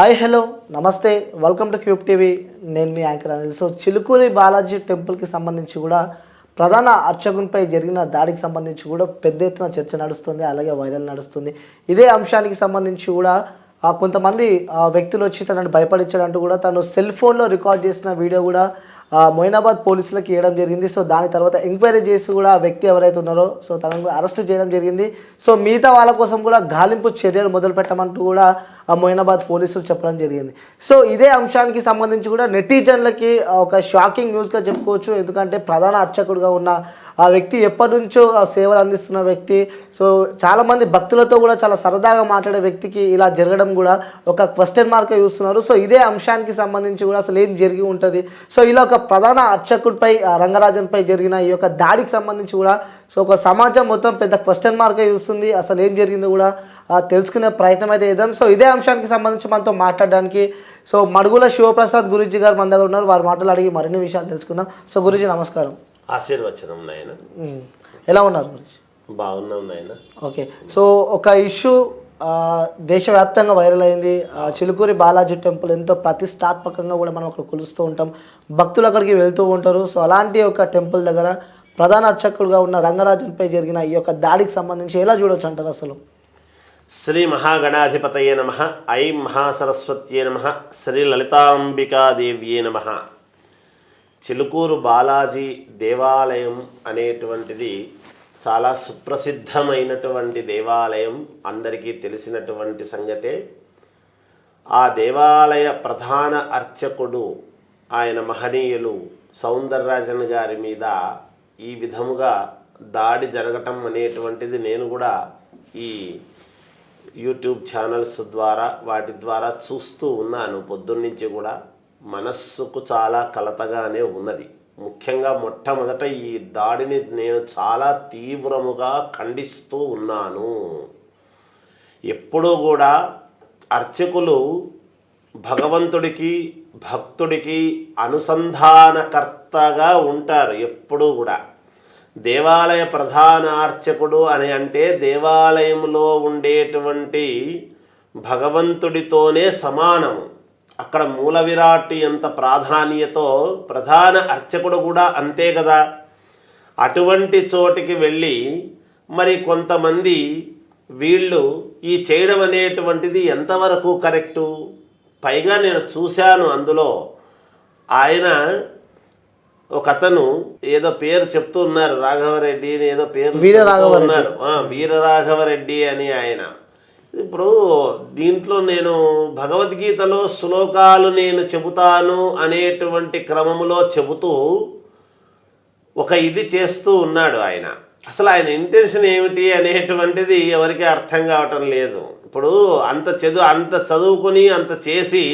Hi hello నమస్తే welcome to cube TV. నేను మీ anchor Anil. So Chilukuri Balaji టెంపుల్కి సంబంధించి కూడా ప్రధాన అర్చకునిపై జరిగిన దాడికి సంబంధించి కూడా పెద్ద ఎత్తున చర్చ నడుస్తుంది, అలాగే వైరల్ నడుస్తుంది. ఇదే అంశానికి సంబంధించి కూడా కొంతమంది వ్యక్తులు వచ్చి తనని భయపడించడంటూ కూడా తను సెల్ ఫోన్లో రికార్డ్ చేసిన వీడియో కూడా మొయినాబాద్ పోలీసులకు ఇవ్వడం జరిగింది. సో దాని తర్వాత ఎంక్వైరీ చేసి కూడా ఆ వ్యక్తి ఎవరైతే ఉన్నారో సో తనను అరెస్ట్ చేయడం జరిగింది. సో మిగతా వాళ్ళ కోసం కూడా గాలింపు చర్యలు మొదలు పెట్టమంటూ కూడా మొయినాబాద్ పోలీసులు చెప్పడం జరిగింది. సో ఇదే అంశానికి సంబంధించి కూడా నెటిజన్లకి ఒక షాకింగ్ న్యూస్గా చెప్పుకోవచ్చు. ఎందుకంటే ప్రధాన అర్చకుడుగా ఉన్న ఆ వ్యక్తి ఎప్పటి నుంచో సేవలు అందిస్తున్న వ్యక్తి, సో చాలామంది భక్తులతో కూడా చాలా సరదాగా మాట్లాడే వ్యక్తికి ఇలా జరగడం కూడా ఒక క్వశ్చన్ మార్క్గా చూస్తున్నారు. సో ఇదే అంశానికి సంబంధించి కూడా అసలు ఏం జరిగి ఉంటుంది, సో ఇలా ఒక ప్రధాన అర్చకుడిపై రంగరాజన్పై జరిగిన ఈ యొక్క దాడికి సంబంధించి కూడా సో ఒక సమాజం మొత్తం పెద్ద క్వశ్చన్ మార్క్గా చూస్తుంది. అసలు ఏం జరిగిందో కూడా తెలుసుకునే ప్రయత్నం అయితే చేద్దాం. సో ఇదే అంశానికి సంబంధించి మనతో మాట్లాడడానికి సో మడుగుల శివప్రసాద్ గురూజీ గారు మన దగ్గర ఉన్నారు. వారి మాటలు అడిగి మరిన్ని విషయాలు తెలుసుకుందాం. సో గురూజీ నమస్కారం. ఆశీర్వచనం నాయన. ఎలా ఉన్నారు గురూజీ? బాగున్నాం నాయన. ఓకే, సో ఒక ఇష్యూ దేశవ్యాప్తంగా వైరల్ అయింది. చిలుకూరి బాలాజీ టెంపుల్ ఎంతో ప్రతిష్టాత్మకంగా కూడా మనం అక్కడ కొలుస్తూ ఉంటాం, భక్తులు అక్కడికి వెళ్తూ ఉంటారు. సో అలాంటి ఒక టెంపుల్ దగ్గర ప్రధాన అర్చకుడుగా ఉన్న రంగరాజన్పై జరిగిన ఈ యొక్క దాడికి సంబంధించి ఎలా చూడవచ్చు అంటారు అసలు? శ్రీ మహాగణాధిపతయే నమః, ఐం మహాసరస్వత్యే నమః, శ్రీ లలితాంబికాదేవ్యే నమః. చిలుకూరు బాలాజీ దేవాలయం అనేటువంటిది చాలా సుప్రసిద్ధమైనటువంటి దేవాలయం, అందరికీ తెలిసినటువంటి సంగతే. ఆ దేవాలయ ప్రధాన అర్చకుడు ఆయన మహనీయులు సౌందరరాజన్ గారి మీద ఈ విధముగా దాడి జరగటం అనేటువంటిది నేను కూడా ఈ యూట్యూబ్ ఛానల్స్ ద్వారా వాటి ద్వారా చూస్తూ ఉన్నాను. పొద్దున్నుంచి కూడా మనస్సుకు చాలా కలతగానే ఉన్నది. ముఖ్యంగా మొట్టమొదట ఈ దాడిని నేను చాలా తీవ్రముగా ఖండిస్తూ ఉన్నాను. ఎప్పుడూ కూడా అర్చకులు భగవంతుడికి భక్తుడికి అనుసంధానకర్తగా ఉంటారు. ఎప్పుడూ కూడా దేవాలయ ప్రధాన అర్చకుడు అని అంటే దేవాలయంలో ఉండేటువంటి భగవంతుడితోనే సమానము. అక్కడ మూల విరాట్ ఎంత ప్రాధాన్యతో ప్రధాన అర్చకుడు కూడా అంతే కదా. అటువంటి చోటికి వెళ్ళి మరి కొంతమంది వీళ్ళు ఈ చేయడం అనేటువంటిది ఎంతవరకు కరెక్టు? పైగా నేను చూశాను అందులో ఆయన ఒక అతను ఏదో పేరు చెప్తూ ఉన్నారు, రాఘవరెడ్డి అని ఏదో పేరు ఉన్నారు, వీరరాఘవరెడ్డి అని ఆయన. ఇప్పుడు దీంట్లో నేను భగవద్గీతలో శ్లోకాలు నేను చెబుతాను అనేటువంటి క్రమములో చెబుతూ ఒక ఇది చేస్తూ ఉన్నాడు ఆయన. అసలు ఆయన ఇంటెన్షన్ ఏమిటి అనేటువంటిది ఎవరికి అర్థం కావటం లేదు. ఇప్పుడు అంత చదువుకొని అంత చేసి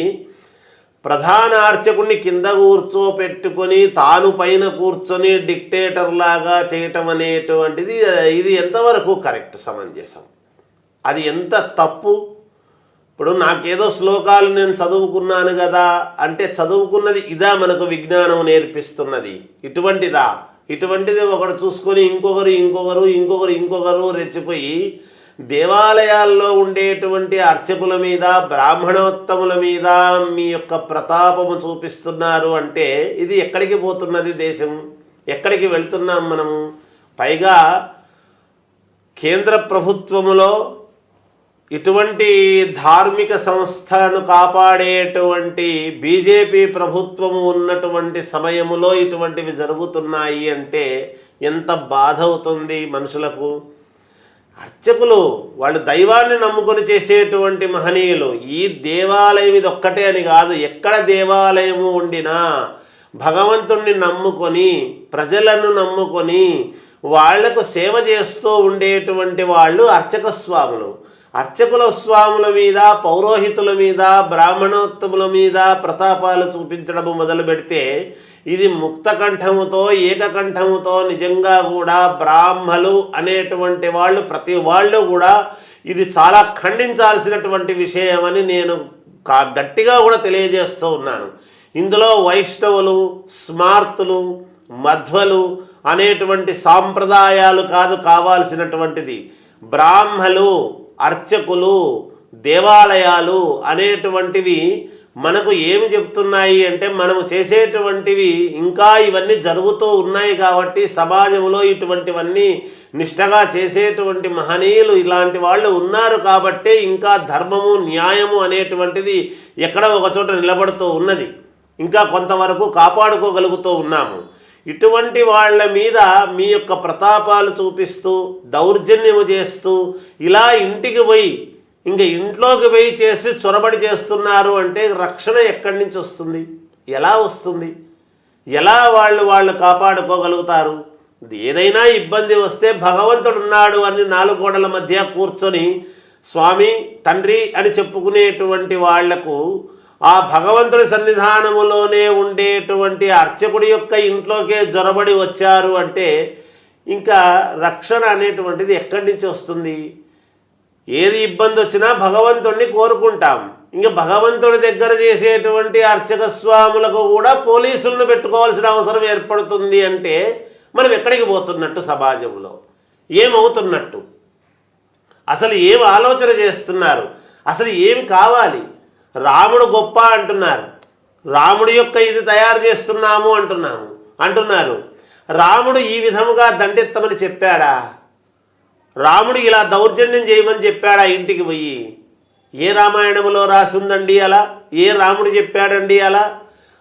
ప్రధాన అర్చకుడిని కింద కూర్చోపెట్టుకొని తాను పైన కూర్చొని డిక్టేటర్ లాగా చేయటం అనేటువంటిది ఇది ఎంతవరకు కరెక్ట్, సమంజసం? అది ఎంత తప్పు? ఇప్పుడు నాకేదో శ్లోకాలు నేను చదువుకున్నాను కదా అంటే చదువుకున్నది ఇదా మనకు విజ్ఞానం నేర్పిస్తున్నది? ఇటువంటిది ఒకడు చూసుకొని ఇంకొకరు రెచ్చిపోయి దేవాలయాల్లో ఉండేటువంటి అర్చకుల మీద బ్రాహ్మణోత్తముల మీద మీ యొక్క ప్రతాపము చూపిస్తున్నారు అంటే ఇది ఎక్కడికి పోతున్నది దేశం? ఎక్కడికి వెళ్తున్నాం మనము? పైగా కేంద్ర ప్రభుత్వములో ఇటువంటి ధార్మిక సంస్థలను కాపాడేటువంటి బీజేపీ ప్రభుత్వము ఉన్నటువంటి సమయములో ఇటువంటివి జరుగుతున్నాయి అంటే ఎంత బాధ అవుతుంది మనుషులకు. అర్చకులు వాళ్ళు దైవాన్ని నమ్ముకొని చేసేటువంటి మహనీయులు. ఈ దేవాలయం ఇది ఒక్కటే అని కాదు, ఎక్కడ దేవాలయము ఉండినా భగవంతుణ్ణి నమ్ముకొని ప్రజలను నమ్ముకొని వాళ్లకు సేవ చేస్తూ ఉండేటువంటి వాళ్ళు అర్చక స్వాములు. అర్చకుల స్వాముల మీద, పౌరోహితుల మీద, బ్రాహ్మణోత్తముల మీద ప్రతాపాలు చూపించడం మొదలు పెడితే ఇది ముక్తకంఠముతో ఏకకంఠముతో నిజంగా కూడా బ్రాహ్మలు అనేటువంటి వాళ్ళు ప్రతి వాళ్ళు కూడా ఇది చాలా ఖండించాల్సినటువంటి విషయమని నేను గట్టిగా కూడా తెలియజేస్తూ ఉన్నాను. ఇందులో వైష్ణవులు, స్మార్తులు, మధ్వలు అనేటువంటి సాంప్రదాయాలు కాదు కావాల్సినటువంటిది. బ్రాహ్మలు, అర్చకులు, దేవాలయాలు అనేటువంటివి మనకు ఏమి చెప్తున్నాయి అంటే మనము చేసేటువంటివి ఇంకా ఇవన్నీ జరుగుతూ ఉన్నాయి కాబట్టి సమాజంలో ఇటువంటివన్నీ నిష్టగా చేసేటువంటి మహనీయులు ఇలాంటి వాళ్ళు ఉన్నారు కాబట్టే ఇంకా ధర్మము న్యాయము అనేటువంటిది ఎక్కడ ఒక చోట నిలబడుతూ ఉన్నది, ఇంకా కొంతవరకు కాపాడుకోగలుగుతూ ఉన్నాము. ఇటువంటి వాళ్ళ మీద మీ యొక్క ప్రతాపాలు చూపిస్తూ దౌర్జన్యము చేస్తూ ఇలా ఇంటికి పోయి ఇంకా ఇంట్లోకి పోయి చేసి చొరబడి చేస్తున్నారు అంటే రక్షణ ఎక్కడి నుంచి వస్తుంది, ఎలా వస్తుంది, ఎలా వాళ్ళు కాపాడుకోగలుగుతారు? ఏదైనా ఇబ్బంది వస్తే భగవంతుడు ఉన్నాడు అని నాలుగు గోడల మధ్య కూర్చొని స్వామి తండ్రి అని చెప్పుకునేటువంటి వాళ్లకు ఆ భగవంతుడి సన్నిధానములోనే ఉండేటువంటి అర్చకుడి యొక్క ఇంట్లోకే జొరబడి వచ్చారు అంటే ఇంకా రక్షణ అనేటువంటిది ఎక్కడి నుంచి వస్తుంది? ఏది ఇబ్బంది వచ్చినా భగవంతుడిని కోరుకుంటాం. ఇంకా భగవంతుడి దగ్గర చేసేటువంటి అర్చక స్వాములకు కూడా పోలీసులను పెట్టుకోవాల్సిన అవసరం ఏర్పడుతుంది అంటే మనం ఎక్కడికి పోతున్నట్టు? సమాజంలో ఏమవుతున్నట్టు? అసలు ఏం ఆలోచన చేస్తున్నారు? అసలు ఏమి కావాలి? రాముడు గొప్ప అంటున్నారు, రాముడి యొక్క ఇది తయారు చేస్తున్నాము అంటున్నారు. రాముడు ఈ విధముగా దండెత్తమని చెప్పాడా? రాముడు ఇలా దౌర్జన్యం చేయమని చెప్పాడా ఇంటికి పోయి? ఏ రామాయణంలో రాసి ఉందండి అలా? ఏ రాముడు చెప్పాడండి అలా?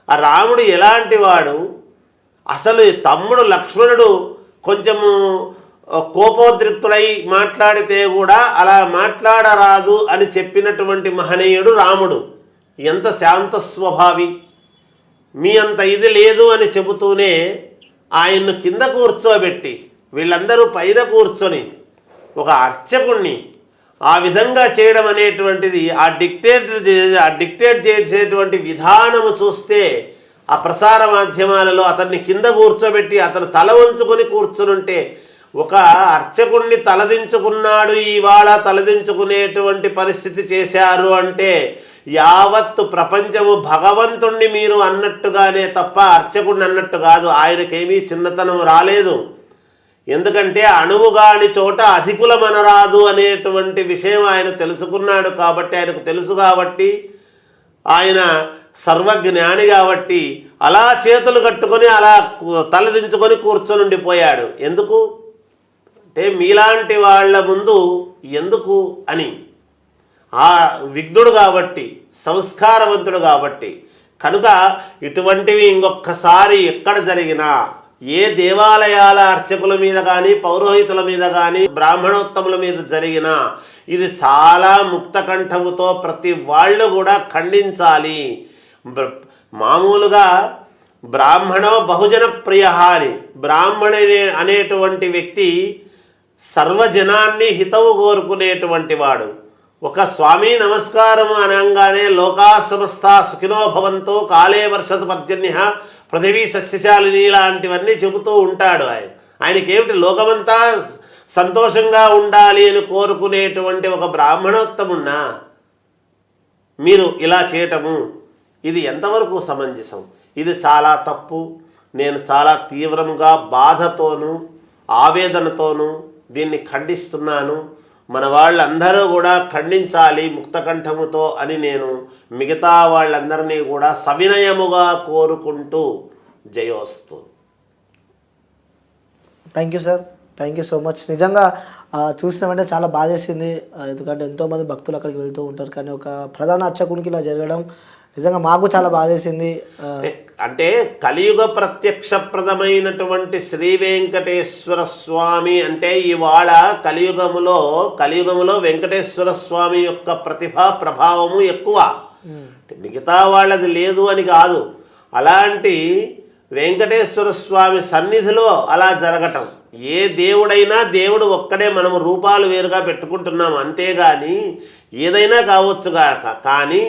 ఆ రాముడు ఎలాంటి వాడు? అసలు తమ్ముడు లక్ష్మణుడు కొంచెము కోపోద్రిక్తుడై మాట్లాడితే కూడా అలా మాట్లాడరాదు అని చెప్పినటువంటి మహనీయుడు రాముడు. ఎంత శాంత స్వభావి, మీ అంత ఇది లేదు అని చెబుతూనే ఆయన్ను కింద కూర్చోబెట్టి వీళ్ళందరూ పైన కూర్చొని ఒక అర్చకుణ్ణి ఆ విధంగా చేయడం అనేటువంటిది ఆ డిక్టేట్ చేసేటువంటి విధానము చూస్తే ఆ ప్రసార మాధ్యమాలలో అతన్ని కింద కూర్చోబెట్టి అతను తల వంచుకొని కూర్చునుంటే ఒక అర్చకుణ్ణి తలదించుకున్నాడు, ఇవాళ తలదించుకునేటువంటి పరిస్థితి చేశారు అంటే యావత్తు ప్రపంచము భగవంతుణ్ణి మీరు అన్నట్టుగానే తప్ప అర్చకుడిని అన్నట్టు కాదు. ఆయనకేమీ చిన్నతనం రాలేదు. ఎందుకంటే అణువుగాని చోట అధికులమనరాదు అనేటువంటి విషయం ఆయన తెలుసుకున్నాడు కాబట్టి, ఆయనకు తెలుసు కాబట్టి, ఆయన సర్వజ్ఞాని కాబట్టి అలా చేతులు కట్టుకొని అలా తలదించుకొని కూర్చొని ఉండిపోయాడు. ఎందుకు అంటే మీలాంటి వాళ్ళ ముందు ఎందుకు అని. ఆ విఘ్నుడు కాబట్టి, సంస్కారవంతుడు కాబట్టి. కనుక ఇటువంటివి ఇంకొకసారి ఎక్కడ జరిగినా, ఏ దేవాలయాల అర్చకుల మీద కానీ పౌరోహితుల మీద కానీ బ్రాహ్మణోత్తముల మీద జరిగినా ఇది చాలా ముక్తకంఠముతో ప్రతి వాళ్ళు కూడా ఖండించాలి. మామూలుగా బ్రాహ్మణో బహుజన ప్రియ అని, బ్రాహ్మణుని అనేటువంటి వ్యక్తి సర్వజనాన్ని హితవు కోరుకునేటువంటి వాడు. ఒక స్వామి నమస్కారం అనగానే లోకా సమస్త సుఖినో భవంతో కాలే వర్షతు పర్జన్య పృథివీ సస్యశాలిని లాంటివన్నీ చెబుతూ ఉంటాడు. ఆయనకేమిటి లోకమంతా సంతోషంగా ఉండాలి అని కోరుకునేటువంటి ఒక బ్రాహ్మణోత్తమున్నా మీరు ఇలా చేయటము ఇది ఎంతవరకు సమంజసం? ఇది చాలా తప్పు. నేను చాలా తీవ్రంగా బాధతోనూ ఆవేదనతోనూ దీన్ని ఖండిస్తున్నాను. మన వాళ్ళందరూ కూడా ఖండించాలి ముక్తకంఠముతో అని నేను మిగతా వాళ్ళందరినీ కూడా సవినయముగా కోరుకుంటూ జయోస్తు. Thank you sir, thank you so much. నిజంగా చూసినామంటే చాలా బాధేసింది. ఎందుకంటే ఎంతోమంది భక్తులు అక్కడికి వెళ్తూ ఉంటారు, కానీ ఒక ప్రధాన అర్చకునికి ఇలా జరగడం నిజంగా మాకు చాలా బాధేసింది. అంటే కలియుగ ప్రత్యక్షప్రదమైనటువంటి శ్రీ వెంకటేశ్వర స్వామి అంటే ఇవాళ కలియుగములో వెంకటేశ్వర స్వామి యొక్క ప్రతిభ ప్రభావము ఎక్కువ. మిగతా వాళ్ళది లేదు అని కాదు. అలాంటి వెంకటేశ్వర స్వామి సన్నిధిలో అలా జరగటం, ఏ దేవుడైనా దేవుడు ఒక్కడే, మనము రూపాలు వేరుగా పెట్టుకుంటున్నాము అంతేగాని ఏదైనా కావచ్చు కానీ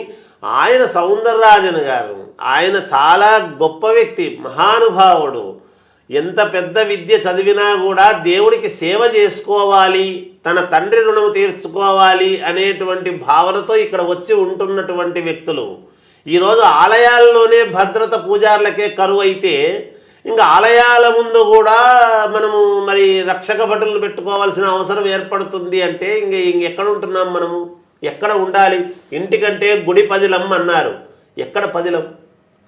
ఆయన సౌందరరాజన్ గారు ఆయన చాలా గొప్ప వ్యక్తి, మహానుభావుడు. ఎంత పెద్ద విద్య చదివినా కూడా దేవుడికి సేవ చేసుకోవాలి, తన తండ్రి రుణము తీర్చుకోవాలి అనేటువంటి భావనతో ఇక్కడ వచ్చి ఉంటున్నటువంటి వ్యక్తులు ఈరోజు ఆలయాల్లోనే భద్రత పూజార్లకే కరువు అయితే ఇంకా ఆలయాల ముందు కూడా మనము మరి రక్షక భటులను పెట్టుకోవాల్సిన అవసరం ఏర్పడుతుంది అంటే ఇంకెక్కడ ఉంటున్నాం మనము? ఎక్కడ ఉండాలి? ఇంటికంటే గుడి పదిలం అన్నారు. ఎక్కడ పదిలం?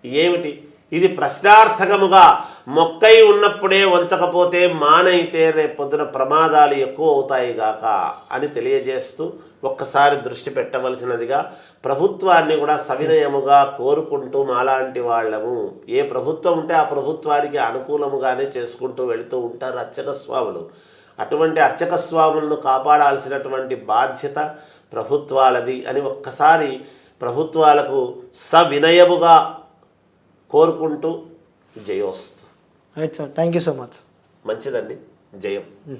ఏమిటి ఇది? ప్రశ్నార్థకముగా మొక్కై ఉన్నప్పుడే వంచకపోతే మానైతే రేపొద్దున ప్రమాదాలు ఎక్కువ అవుతాయి గాక అని తెలియజేస్తూ ఒక్కసారి దృష్టి పెట్టవలసినదిగా ప్రభుత్వాన్ని కూడా సవినయముగా కోరుకుంటూ మాలాంటి వాళ్ళము, ఏ ప్రభుత్వం ఉంటే ఆ ప్రభుత్వానికి అనుకూలముగానే చేసుకుంటూ వెళుతూ ఉంటారు అర్చక స్వాములు. అటువంటి అర్చక స్వాములను కాపాడాల్సినటువంటి బాధ్యత ప్రభుత్వాలది అని ఒక్కసారి ప్రభుత్వాలకు సవినయముగా కోరుకుంటూ జయోస్తు. Right sir, thank you so much. మంచిదండి, జయం.